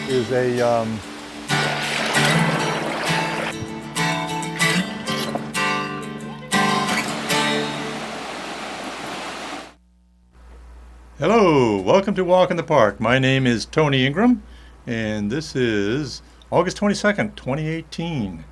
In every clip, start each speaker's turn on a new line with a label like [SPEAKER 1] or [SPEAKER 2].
[SPEAKER 1] is a Hello, welcome to Walk in the Park. My name is Tony Ingram, and this is August 22nd, 2018.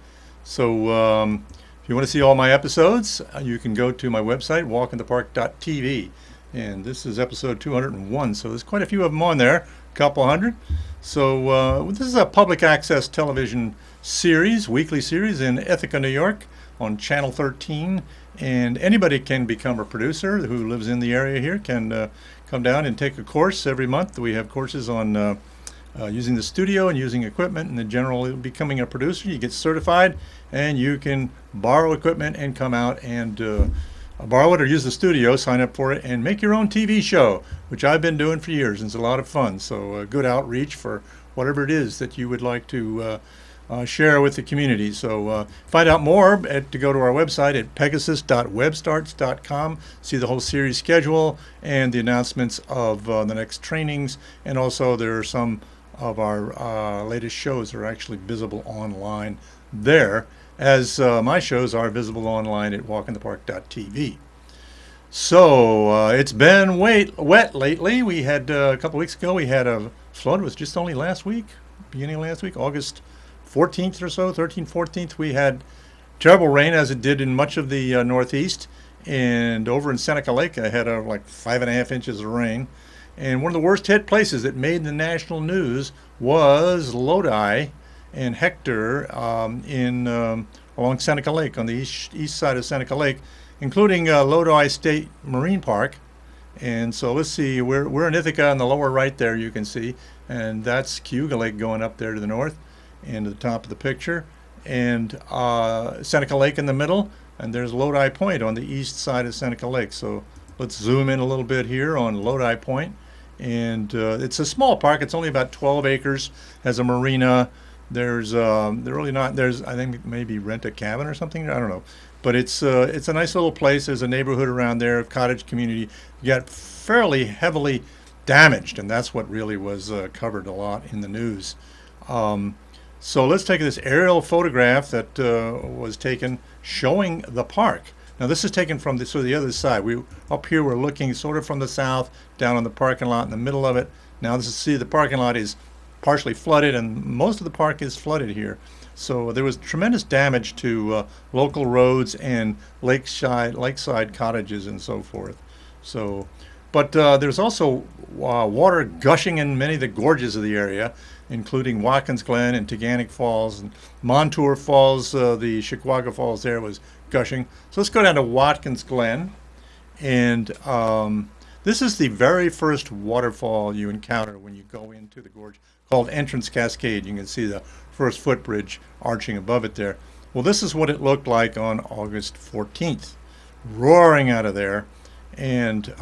[SPEAKER 1] So if you want to see all my episodes, you can go to my website, walkinthepark.tv. And this is episode 201, so there's quite a few of them on there, a couple hundred. So this is a public access television series, weekly series in Ithaca, New York on Channel 13. And anybody can become a producer who lives in the area here, can come down and take a course every month. We have courses on using the studio and using equipment, and in general becoming a producer. You get certified and you can borrow equipment and come out and borrow it or use the studio, sign up for it, and make your own TV show, which I've been doing for years, and it's a lot of fun. So good outreach for whatever it is that you would like to share with the community. So find out more to go to our website at pegasus.webstarts.com. See the whole series schedule and the announcements of the next trainings. And also there are some of our latest shows are actually visible online there, as my shows are visible online at walkinthepark.tv. So it's been wet lately. We had a couple weeks ago, we had a flood. It was just only last week, beginning of last week, August 14th or so, 13th, 14th, we had terrible rain, as it did in much of the Northeast. And over in Seneca Lake, I had like 5.5 inches of rain. And one of the worst hit places that made the national news was Lodi and Hector along Seneca Lake, on the east side of Seneca Lake, including Lodi State Marine Park. And so let's see, we're in Ithaca in the lower right there, you can see. And that's Cayuga Lake going up there to the north and to the top of the picture, and Seneca Lake in the middle, and there's Lodi Point on the east side of Seneca Lake. So let's zoom in a little bit here on Lodi Point. And it's a small park. It's only about 12 acres, has a marina. There's I think maybe rent a cabin or something, I don't know, but it's a nice little place. There's a neighborhood around there, a cottage community. You got fairly heavily damaged, and that's what really was covered a lot in the news. So let's take this aerial photograph that was taken showing the park. Now this is taken from the other side. Up here we're looking sort of from the south down on the parking lot in the middle of it. Now the parking lot is partially flooded, and most of the park is flooded here. So there was tremendous damage to local roads and lakeside cottages and so forth. So, but there's also water gushing in many of the gorges of the area, including Watkins Glen and Taughannock Falls and Montour Falls. The Chequaga Falls there was gushing. So let's go down to Watkins Glen, and this is the very first waterfall you encounter when you go into the gorge, called Entrance Cascade. You can see the first footbridge arching above it there. Well, this is what it looked like on August 14th, roaring out of there. And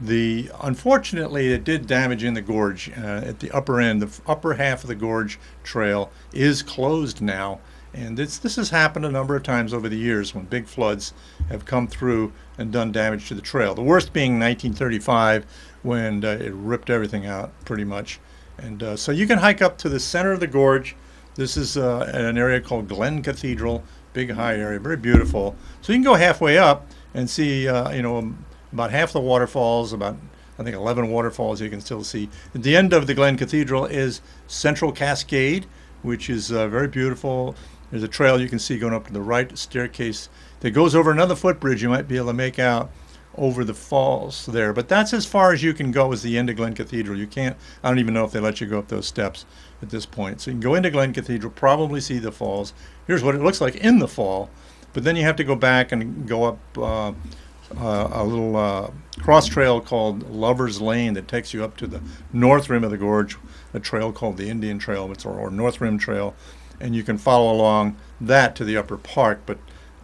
[SPEAKER 1] unfortunately, it did damage in the gorge at the upper end. The upper half of the gorge trail is closed now, and this has happened a number of times over the years when big floods have come through and done damage to the trail. The worst being 1935, when it ripped everything out pretty much. And so you can hike up to the center of the gorge. This is an area called Glen Cathedral, big high area, very beautiful. So you can go halfway up and see, about half the waterfalls, about I think 11 waterfalls you can still see. At the end of the Glen Cathedral is Central Cascade, which is very beautiful. There's a trail you can see going up to the right, staircase that goes over another footbridge you might be able to make out over the falls there. But that's as far as you can go, as the end of Glen Cathedral. You can't, I don't even know if they let you go up those steps at this point. So you can go into Glen Cathedral, probably see the falls. Here's what it looks like in the fall. But then you have to go back and go up a little cross trail called Lover's Lane that takes you up to the north rim of the gorge, a trail called the Indian Trail, or North Rim Trail, and you can follow along that to the upper park,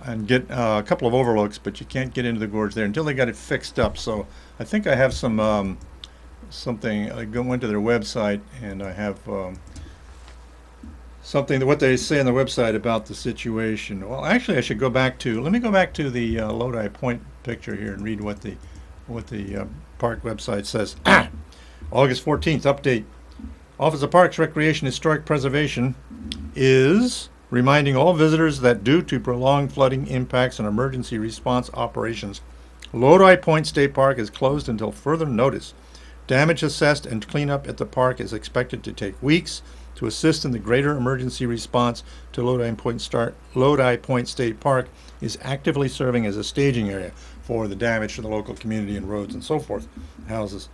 [SPEAKER 1] and get a couple of overlooks, but you can't get into the gorge there until they got it fixed up. So I think I have some something. I went to their website, and I have something, what they say on the website about the situation. Well, actually, I should go back to, let me go back to the Lodi Point picture here and read what the park website says. August 14th update. Office of Parks, Recreation, Historic Preservation is reminding all visitors that due to prolonged flooding impacts and emergency response operations, Lodi Point State Park is closed until further notice. Damage assessed and cleanup at the park is expected to take weeks. To assist in the greater emergency response to Lodi Point State Park is actively serving as a staging area for the damage to the local community and roads and so forth, houses.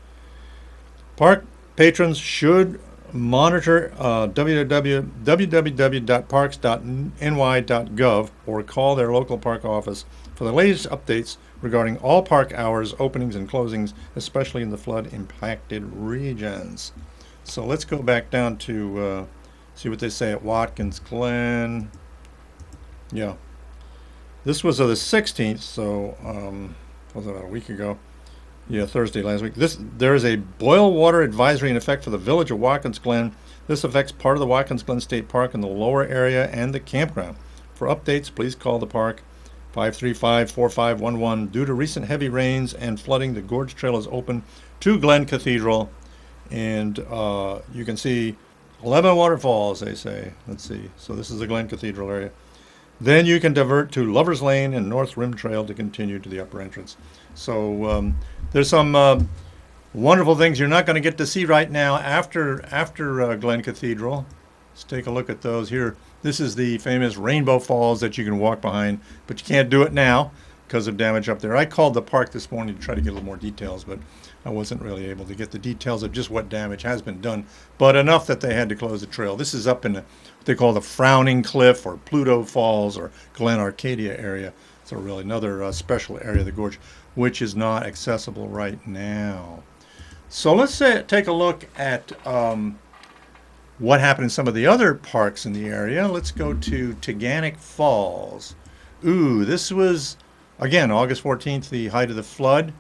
[SPEAKER 1] Park patrons should monitor www.parks.ny.gov or call their local park office for the latest updates regarding all park hours, openings, and closings, especially in the flood-impacted regions. So let's go back down to see what they say at Watkins Glen. Yeah. This was the 16th, so was about a week ago. Yeah, Thursday last week. There is a boil water advisory in effect for the village of Watkins Glen. This affects part of the Watkins Glen State Park in the lower area and the campground. For updates, please call the park 535-4511. Due to recent heavy rains and flooding, the Gorge Trail is open to Glen Cathedral. And you can see 11 waterfalls, they say. Let's see. So this is the Glen Cathedral area. Then you can divert to Lover's Lane and North Rim Trail to continue to the upper entrance. So there's some wonderful things you're not going to get to see right now after Glen Cathedral. Let's take a look at those here. This is the famous Rainbow Falls that you can walk behind, but you can't do it now because of damage up there. I called the park this morning to try to get a little more details, but I wasn't really able to get the details of just what damage has been done, but enough that they had to close the trail. This is up in what they call the Frowning Cliff or Pluto Falls or Glen Arcadia area. So really another special area of the gorge, which is not accessible right now. So let's take a look at what happened in some of the other parks in the area. Let's go to Taughannock Falls. Ooh, this was, again, August 14th, the height of the flood.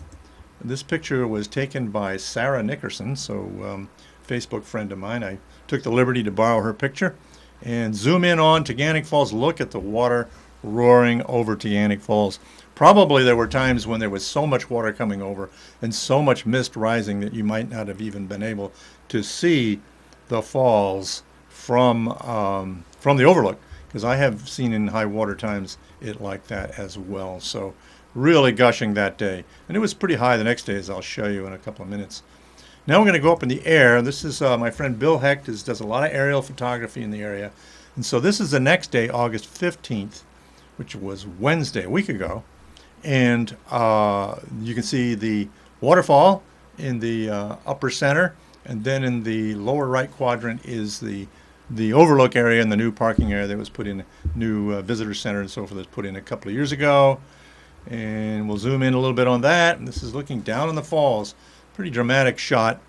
[SPEAKER 1] This picture was taken by Sarah Nickerson, so Facebook friend of mine. I took the liberty to borrow her picture and zoom in on Taughannock Falls. Look at the water roaring over Taughannock Falls. Probably there were times when there was so much water coming over and so much mist rising that you might not have even been able to see the falls from the overlook, because I have seen in high water times it like that as well. So really gushing that day, and it was pretty high the next day, as I'll show you in a couple of minutes. Now we're going to go up in the air. This is my friend Bill Hecht does a lot of aerial photography in the area, and so this is the next day, August 15th, which was Wednesday, a week ago, and you can see the waterfall in the upper center, and then in the lower right quadrant is the overlook area and the new parking area that was put in, new visitor center and so forth, that was put in a couple of years ago. And we'll zoom in a little bit on that. And this is looking down on the falls. Pretty dramatic shot.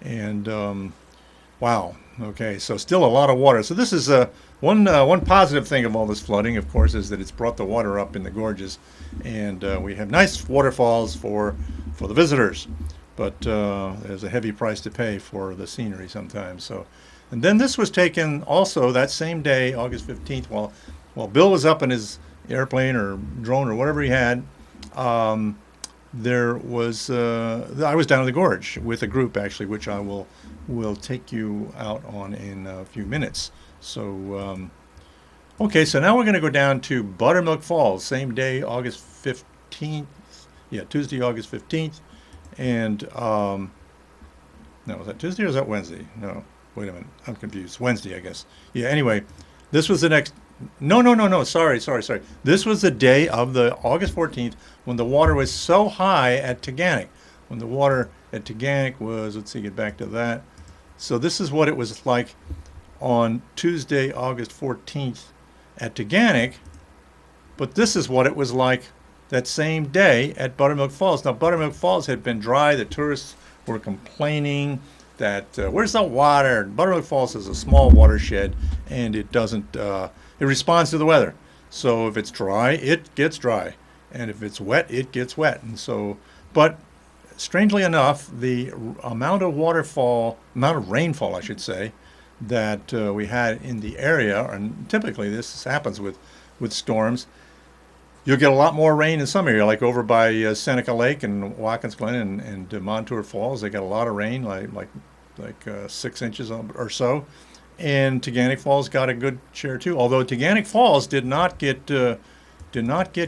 [SPEAKER 1] And wow. Okay, so still a lot of water. So this is one positive thing of all this flooding, of course, is that it's brought the water up in the gorges, and we have nice waterfalls for the visitors. But there's a heavy price to pay for the scenery sometimes. So, and then this was taken also that same day, August 15th, while Bill was up in his airplane or drone or whatever he had. There was I was down in the gorge with a group, actually, which I will take you out on in a few minutes. So okay, so now we're going to go down to Buttermilk Falls, same day, August 15th. Yeah, Tuesday, August 15th. And no, was that Tuesday or was that Wednesday? No, wait a minute, I'm confused. Wednesday, I guess. Yeah, anyway, this was the next. No. Sorry. This was the day of the August 14th when the water was so high at Taughannock. When the water at Taughannock was, let's see, get back to that. So this is what it was like on Tuesday, August 14th at Taughannock. But this is what it was like that same day at Buttermilk Falls. Now, Buttermilk Falls had been dry. The tourists were complaining that, where's the water? Buttermilk Falls is a small watershed, and it doesn't, it responds to the weather. So if it's dry, it gets dry. And if it's wet, it gets wet. And so, but strangely enough, the amount of rainfall, I should say, that we had in the area, and typically this happens with storms, you'll get a lot more rain in some area, like over by Seneca Lake and Watkins Glen and Montour Falls. They got a lot of rain, like like 6 inches or so. And Taughannock Falls got a good share too. Although Taughannock Falls did not get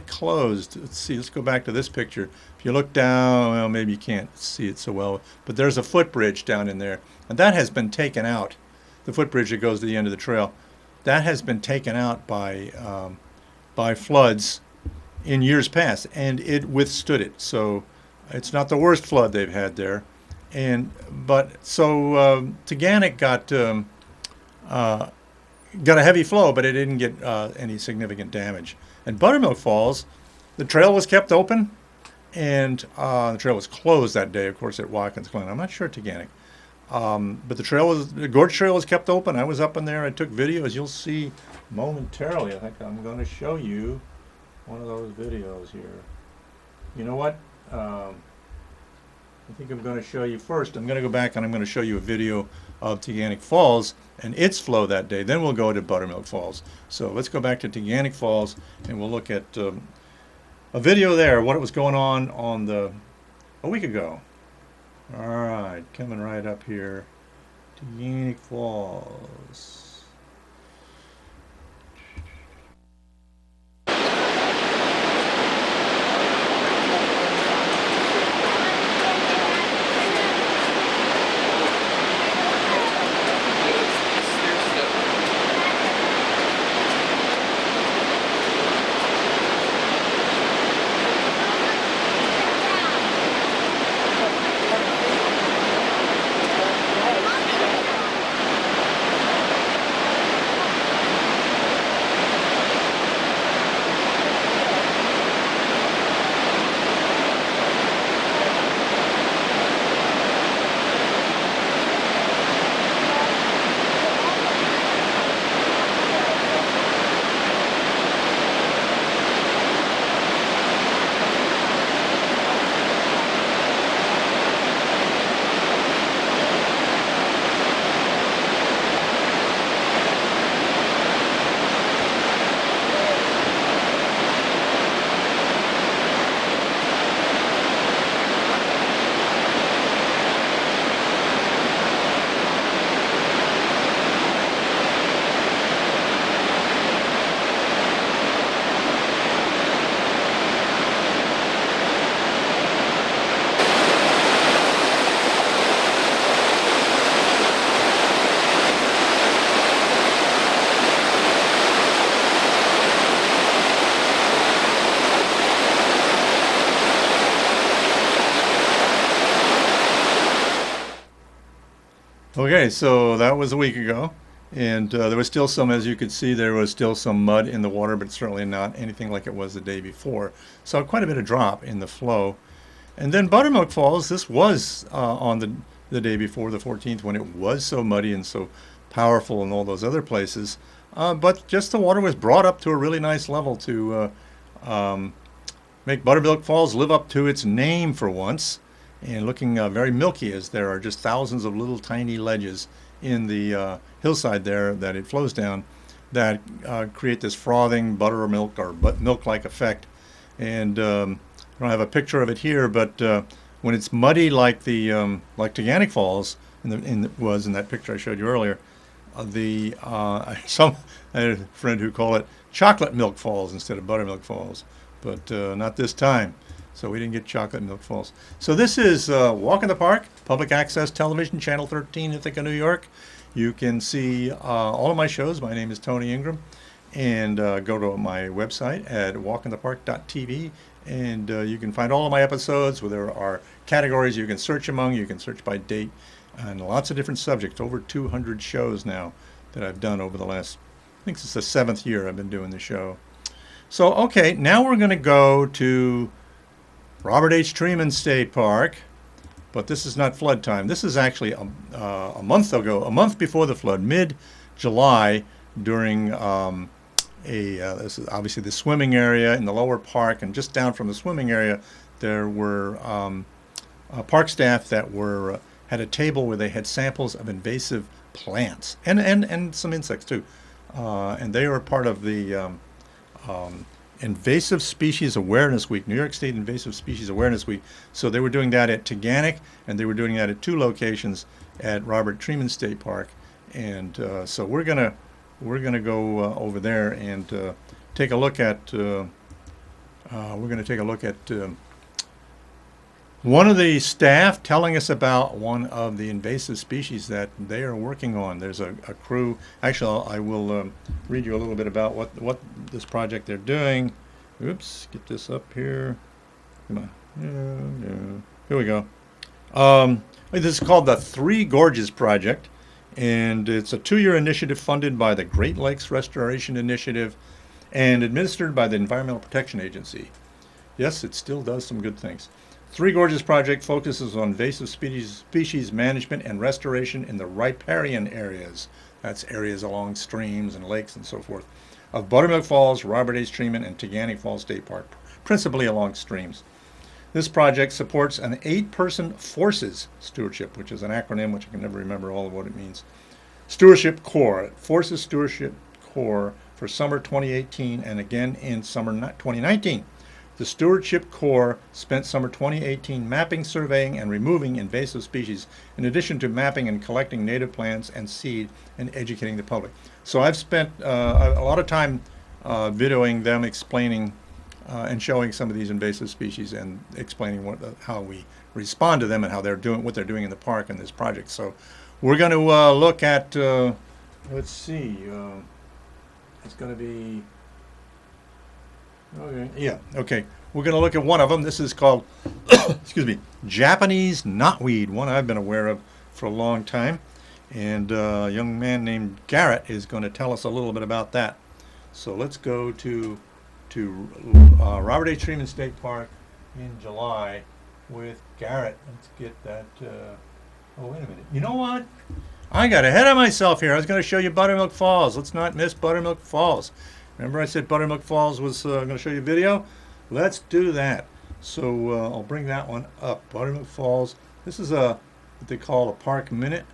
[SPEAKER 1] closed. Let's see. Let's go back to this picture. If you look down, well, maybe you can't see it so well, but there's a footbridge down in there, and that has been taken out. The footbridge that goes to the end of the trail, that has been taken out by floods in years past, and it withstood it. So it's not the worst flood they've had there. But Taughannock got a heavy flow, but it didn't get any significant damage. And Buttermilk Falls, the trail was kept open, and the trail was closed that day, of course, at Watkins Glen. I'm not sure at Taughannock. But the Gorge Trail was kept open. I was up in there. I took videos. You'll see momentarily. I think I'm going to show you one of those videos here. You know what? I think I'm going to show you first. I'm going to go back and I'm going to show you a video of Taughannock Falls and its flow that day. Then we'll go to Buttermilk Falls. So let's go back to Taughannock Falls and we'll look at a video there, what was going on a week ago. All right, coming right up here, Taughannock Falls. Okay, so that was a week ago, and there was still some, as you could see, there was still some mud in the water, but certainly not anything like it was the day before. So quite a bit of drop in the flow. And then Buttermilk Falls, this was on the day before, the 14th, when it was so muddy and so powerful and all those other places. But just the water was brought up to a really nice level to make Buttermilk Falls live up to its name for once. And looking very milky, as there are just thousands of little tiny ledges in the hillside there that it flows down that create this frothing buttermilk or milk-like effect. And I don't have a picture of it here, but when it's muddy like the like Taughannock Falls was in that picture I showed you earlier, I had a friend who called it Chocolate Milk Falls instead of Buttermilk Falls, but not this time. So we didn't get Chocolate Milk Falls. So this is Walk in the Park, public access television, channel 13, Ithaca, New York. You can see all of my shows. My name is Tony Ingram. And go to my website at walkinthepark.tv. And you can find all of my episodes where there are categories you can search among. You can search by date and lots of different subjects. Over 200 shows now that I've done over the last, I think it's the 7th year I've been doing the show. So, okay, now we're going to go to Robert H. Treman State Park, but this is not flood time. This is actually a month ago, a month before the flood, mid-July, during this is obviously the swimming area in the lower park, and just down from the swimming area, there were park staff that had a table where they had samples of invasive plants and some insects too, and they were part of the Invasive Species Awareness Week, New York State Invasive Species Awareness Week. So they were doing that at Taughannock, and they were doing that at 2 locations at Treman State Park, and so we're gonna go over there and take a look at. We're going to take a look at one of the staff telling us about one of the invasive species that they are working on. There's a crew. Actually, I will read you a little bit about what this project they're doing. Oops, get this up here. Come on. Yeah. Here we go. This is called the Three Gorges Project, and it's a 2-year initiative funded by the Great Lakes Restoration Initiative and administered by the Environmental Protection Agency. Yes, it still does some good things. Three Gorges Project focuses on invasive species management and restoration in the riparian areas. That's areas along streams and lakes and so forth, of Buttermilk Falls, Robert H. Treman, and Taughannock Falls State Park, principally along streams. This project supports an 8-person Forces Stewardship, which is an acronym which I can never remember all of what it means. Stewardship Corps, Forces Stewardship Corps, for summer 2018 and again in summer 2019. The Stewardship Corps spent summer 2018 mapping, surveying, and removing invasive species, in addition to mapping and collecting native plants and seed and educating the public. So I've spent a lot of time videoing them explaining and showing some of these invasive species and explaining how we respond to them and how they're doing what they're doing in the park in this project. So we're going to look at let's see. It's going to be. Okay. Yeah. Okay. We're going to look at one of them. This is called, excuse me, Japanese knotweed, one I've been aware of for a long time, and a young man named Garrett is going to tell us a little bit about that. So let's go to Robert H. Treman State Park in July with Garrett. Let's get that. Oh, wait a minute. You know what? I got ahead of myself here. I was going to show you Buttermilk Falls. Let's not miss Buttermilk Falls. Remember I said Buttermilk Falls was going to show you a video? Let's do that. So I'll bring that one up. Buttermilk Falls. This is what they call a park minute.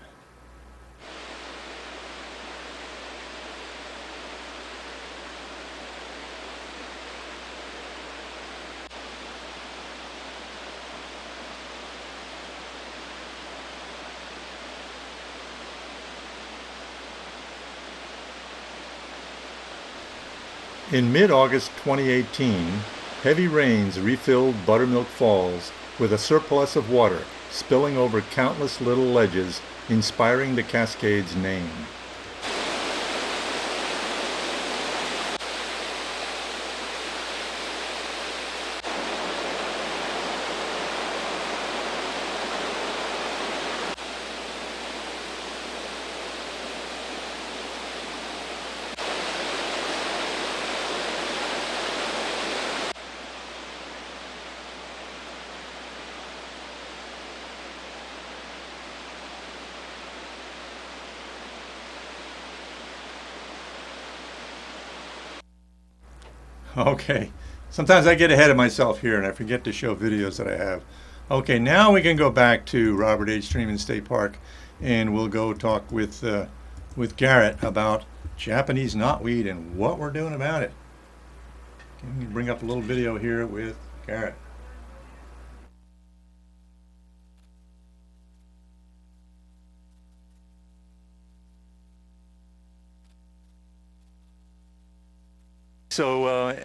[SPEAKER 1] In mid-August 2018, heavy rains refilled Buttermilk Falls with a surplus of water spilling over countless little ledges, inspiring the Cascade's name. Okay, sometimes I get ahead of myself here and I forget to show videos that I have. Okay, now we can go back to Robert H. Treman State Park and we'll go talk with Garrett about Japanese knotweed and what we're doing about it. Let me bring up a little video here with Garrett. So,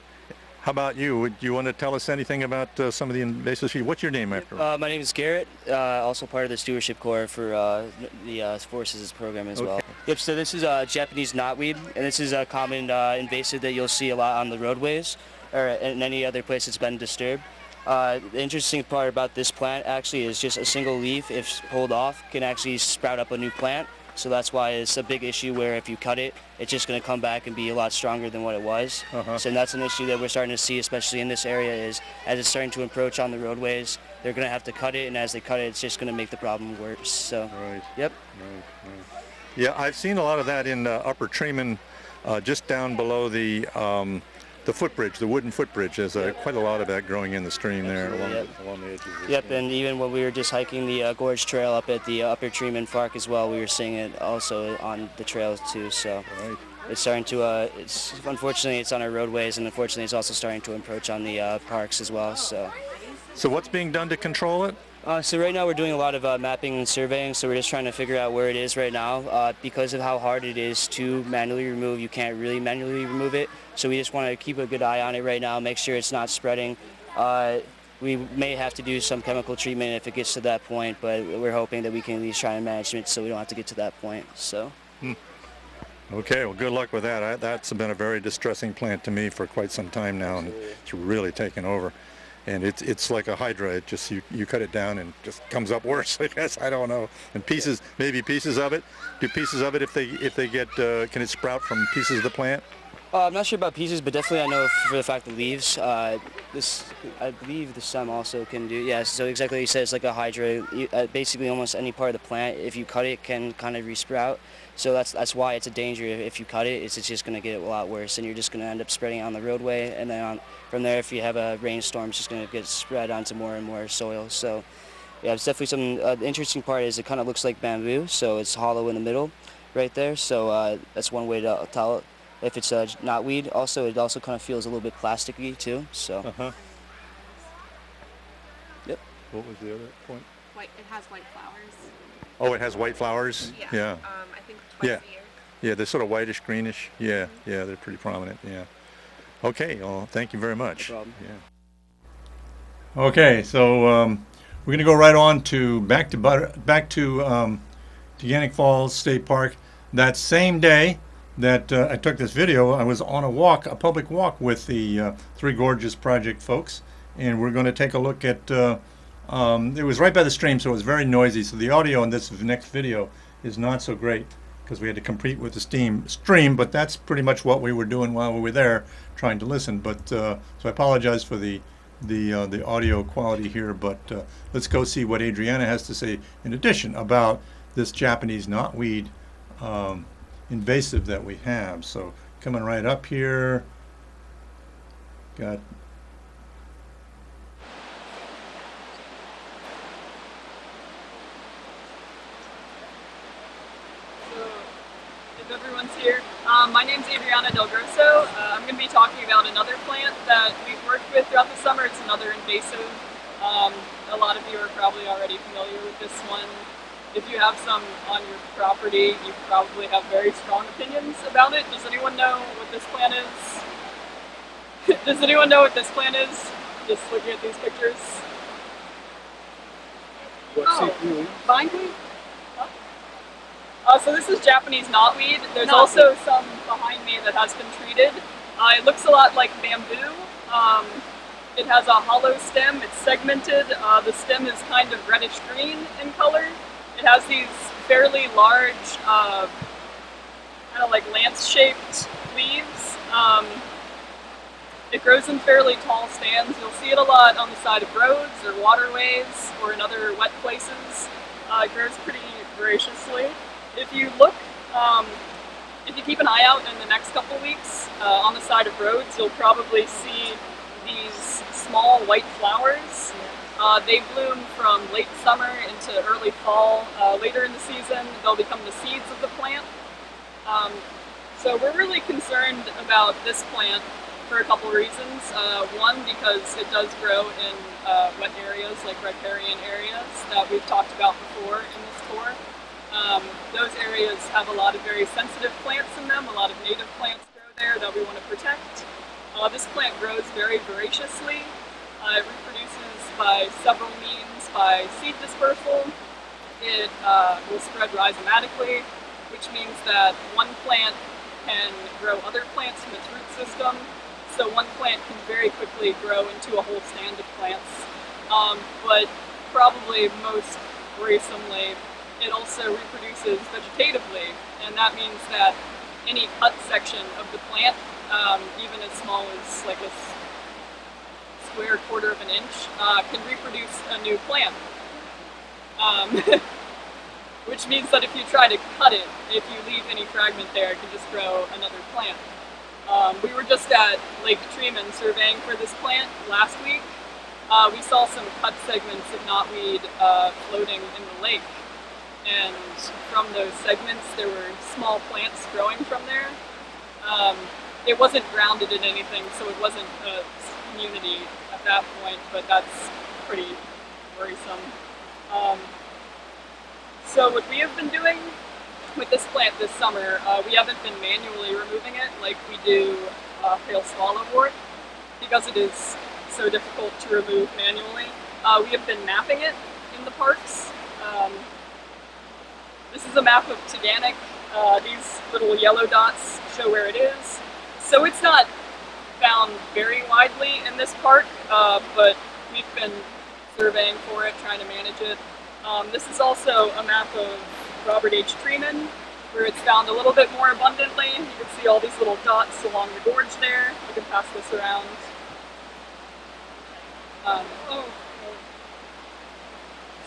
[SPEAKER 1] how about you? Would you want to tell us anything about some of the invasive species? What's your name after?
[SPEAKER 2] My name is Garrett, also part of the Stewardship Corps for the Forces program as well. Yep, so this is Japanese knotweed, and this is a common invasive that you'll see a lot on the roadways or in any other place that's been disturbed. The interesting part about this plant actually is just a single leaf, if pulled off, can actually sprout up a new plant. So that's why it's a big issue where if you cut it, it's just going to come back and be a lot stronger than what it was. So that's an issue that we're starting to see, especially in this area, is as it's starting to encroach on the roadways, they're going to have to cut it, and as they cut it, it's just going to make the problem worse. So,
[SPEAKER 1] right.
[SPEAKER 2] Yep.
[SPEAKER 1] Right. Yeah, I've seen a lot of that in Upper Treman, just down below the footbridge, the wooden footbridge. There's quite a lot of that growing in the stream there along the edges.
[SPEAKER 2] Yep, and even when we were just hiking the Gorge Trail up at the Upper Treman Park as well, we were seeing it also on the trails too. So it's starting to, unfortunately it's on our roadways, and unfortunately it's also starting to encroach on the parks as well. So
[SPEAKER 1] what's being done to control it?
[SPEAKER 2] So right now we're doing a lot of mapping and surveying, so we're just trying to figure out where it is right now. Because of how hard it is to manually remove, you can't really manually remove it. So we just want to keep a good eye on it right now, make sure it's not spreading. We may have to do some chemical treatment if it gets to that point, but we're hoping that we can at least try and manage it so we don't have to get to that point. So.
[SPEAKER 1] Okay, well, good luck with that. That's been a very distressing plant to me for quite some time now, and it's really taken over. And it's like a hydra. It just you cut it down and just comes up worse. I guess, I don't know. And pieces, maybe pieces of it. Do pieces of it, if they get, can it sprout from pieces of the plant?
[SPEAKER 2] I'm not sure about pieces, but definitely I know for the fact that leaves. This, I believe the stem also can do. Yeah, so exactly what you said. It's like a hydra. Basically, almost any part of the plant, if you cut it, can kind of resprout. So that's why it's a danger. If you cut it, it's just going to get a lot worse, and you're just going to end up spreading it on the roadway, and then from there, if you have a rainstorm, it's just going to get spread onto more and more soil. So, yeah, it's definitely some. The interesting part is it kind of looks like bamboo, so it's hollow in the middle, right there. So that's one way to tell it. If it's knotweed, also it also kind of feels a little bit plasticky too. So. Yep.
[SPEAKER 1] What was the other point?
[SPEAKER 3] White. It has white flowers.
[SPEAKER 1] Oh, it has white flowers?
[SPEAKER 3] Yeah. I think twice a year.
[SPEAKER 1] Yeah, they're sort of whitish, greenish. Yeah, yeah, they're pretty prominent. Yeah. Okay, well, thank you very much.
[SPEAKER 2] No problem.
[SPEAKER 1] Yeah. Okay, so we're going to go right on to back to Taughannock Falls State Park. That same day that I took this video, I was on a public walk with the Three Gorges Project folks, and we're going to take a look at. It was right by the stream, so it was very noisy. So the audio in this next video is not so great because we had to compete with the stream. But that's pretty much what we were doing while we were there, trying to listen. But so I apologize for the audio quality here. But let's go see what Adriana has to say in addition about this Japanese knotweed invasive that we have. So coming right up here, got.
[SPEAKER 4] Everyone's here. My name's Adriana Del Grosso. I'm going to be talking about another plant that we've worked with throughout the summer. It's another invasive. A lot of you are probably already familiar with this one. If you have some on your property, you probably have very strong opinions about it. Does anyone know what this plant is? Does anyone know what this plant is? Just looking at these pictures. Bindweed? So this is Japanese knotweed. There's also some behind me that has been treated. It looks a lot like bamboo. It has a hollow stem. It's segmented. The stem is kind of reddish green in color. It has these fairly large, kind of like lance-shaped leaves. It grows in fairly tall stands. You'll see it a lot on the side of roads or waterways or in other wet places. It grows pretty voraciously. If you look, if you keep an eye out in the next couple weeks on the side of roads, you'll probably see these small white flowers. They bloom from late summer into early fall. Later in the season, they'll become the seeds of the plant. So we're really concerned about this plant for a couple reasons. One, because it does grow in wet areas like riparian areas that we've talked about before in this tour. Those areas have a lot of very sensitive plants in them. A lot of native plants grow there that we want to protect. This plant grows very voraciously. It reproduces by several means, by seed dispersal. It will spread rhizomatically, which means that one plant can grow other plants from its root system. So one plant can very quickly grow into a whole stand of plants. But probably most worrisomely, it also reproduces vegetatively, and that means that any cut section of the plant, even as small as like a square quarter of an inch, can reproduce a new plant. Which means that if you try to cut it, if you leave any fragment there, it can just grow another plant. We were just at Lake Treman surveying for this plant last week. We saw some cut segments of knotweed floating in the lake. And from those segments, there were small plants growing from there. It wasn't grounded in anything, so it wasn't a community at that point, but that's pretty worrisome. So what we have been doing with this plant this summer, we haven't been manually removing it like we do pale swallowwort because it is so difficult to remove manually. We have been mapping it in the parks. This is a map of Taughannock. These little yellow dots show where it is. So it's not found very widely in this park, but we've been surveying for it, trying to manage it. This is also a map of Robert H. Treman, where it's found a little bit more abundantly. You can see all these little dots along the gorge there. You can pass this around.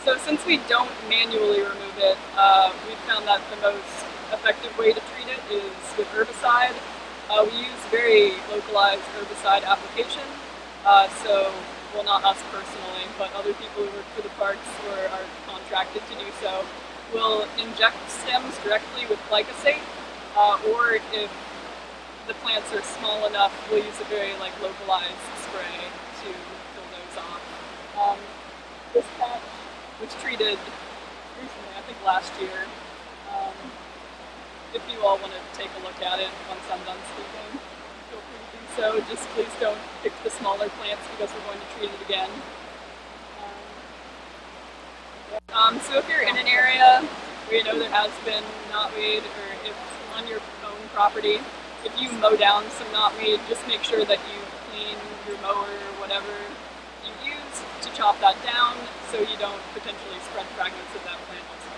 [SPEAKER 4] So since we don't manually remove it, we've found that the most effective way to treat it is with herbicide. We use very localized herbicide application, so, well, not us personally, but other people who work for the parks or are contracted to do so, will inject stems directly with glyphosate, or if the plants are small enough, we'll use a very localized spray to kill those off. This patch was treated recently, I think last year. If you all want to take a look at it once I'm done speaking, feel free to do so. Just please don't pick the smaller plants because we're going to treat it again. So if you're in an area where you know there has been knotweed, or if on your own property, if you mow down some knotweed, just make sure that you clean your mower or whatever you use to chop that down so you don't potentially spread fragments of that plant also.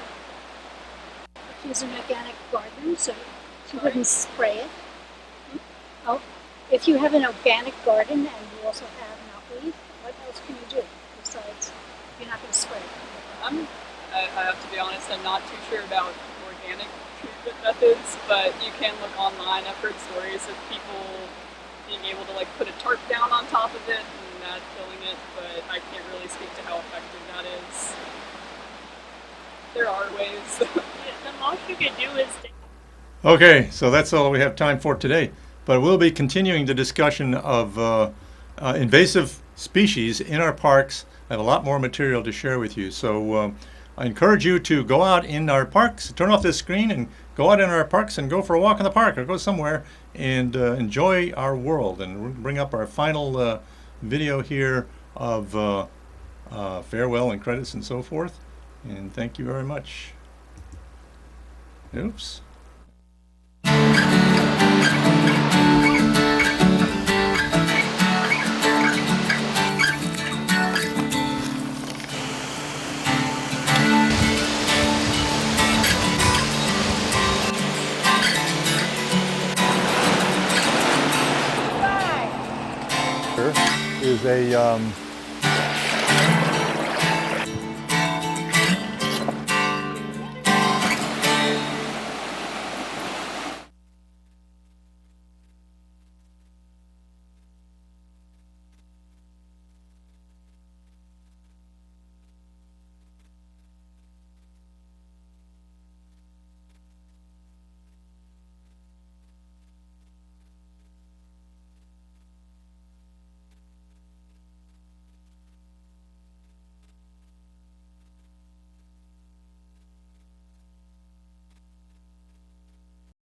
[SPEAKER 5] Use an organic garden, so you wouldn't spray it. Oh, if you have an organic garden and you also have knotweed, what else can you do besides you're not going to spray it?
[SPEAKER 4] I have to be honest, I'm not too sure about organic treatment methods, but you can look online. I've heard stories of people being able to put a tarp down on top of it and not killing it, but I can't really speak to how effective that is. There are ways.
[SPEAKER 6] The most you can do is...
[SPEAKER 1] Okay, so that's all we have time for today. But we'll be continuing the discussion of invasive species in our parks. I have a lot more material to share with you. So I encourage you to go out in our parks, turn off this screen and go out in our parks and go for a walk in the park or go somewhere and enjoy our world. And we'll bring up our final video here of farewell and credits and so forth. And thank you very much. Oops. Is a